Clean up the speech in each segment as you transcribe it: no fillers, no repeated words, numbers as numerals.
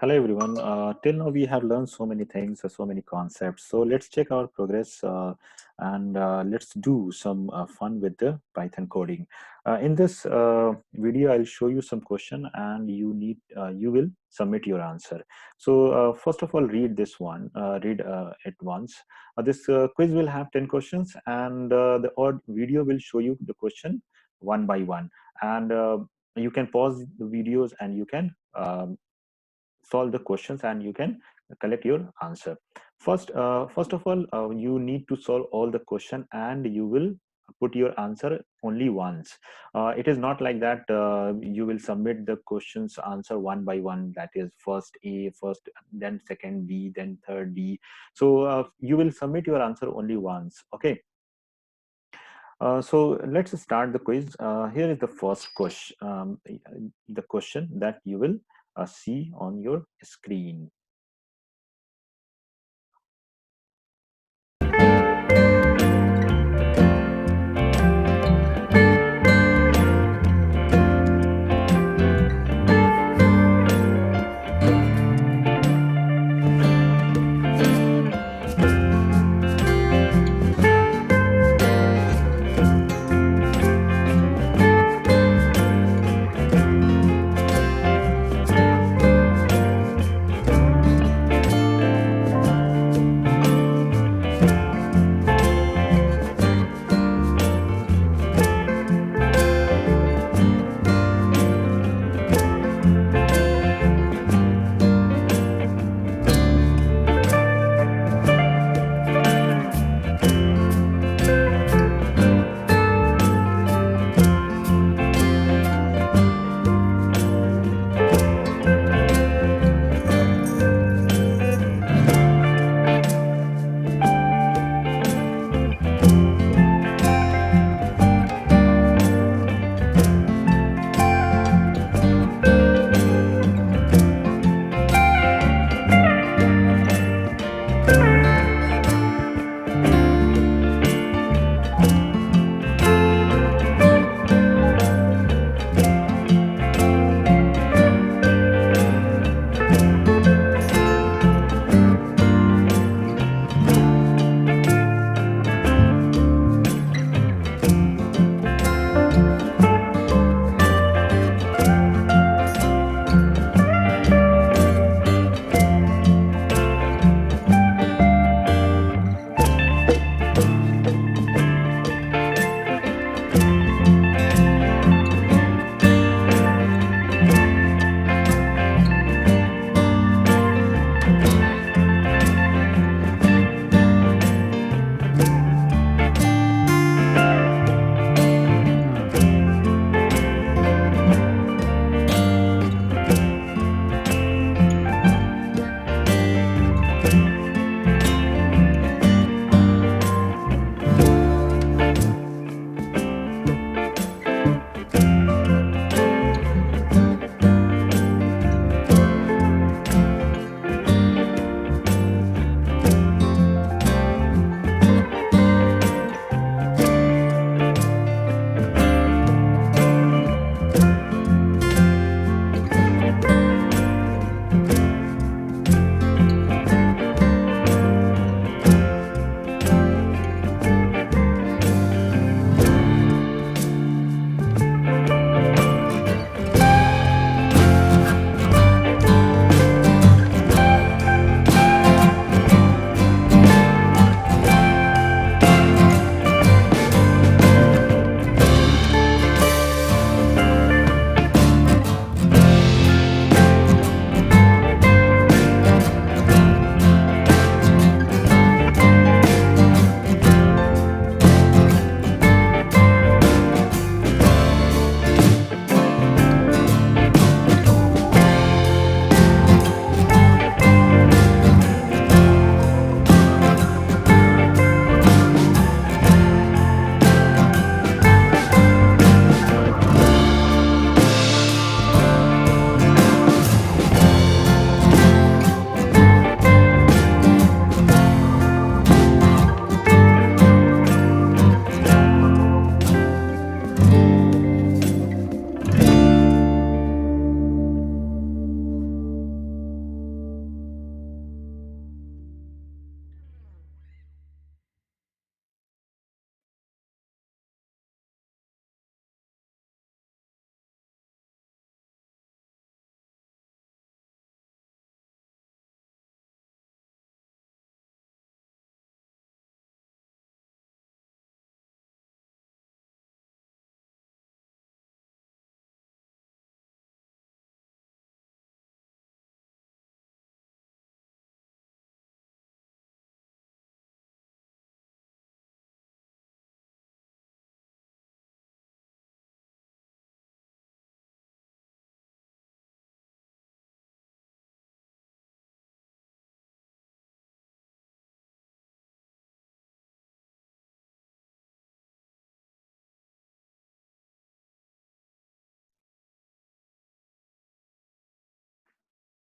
Hello everyone. Till now we have learned so many things, so many concepts. So let's check our progress and let's do some fun with the Python coding. In this video, I'll show you some question and you will submit your answer. So first of all, read this one. Read it once. This quiz will have 10 questions and the odd video will show you the question one by one. And you can pause the videos and you can solve the questions and you can collect your answer. First of all, you need to solve all the question and you will put your answer only once. It is not like that you will submit the questions answer one by one, that is first A first, then second B, then third D. So you will submit your answer only once. Okay. So let's start the quiz. Here is the first question, the question that you will see on your screen.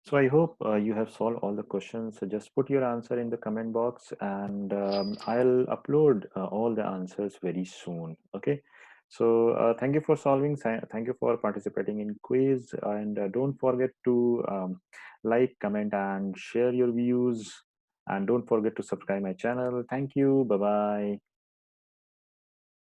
So I hope you have solved all the questions. So just put your answer in the comment box, and I'll upload all the answers very soon. Okay. So thank you for solving. Thank you for participating in quiz, and don't forget to like, comment, and share your views. And don't forget to subscribe my channel. Thank you. Bye bye.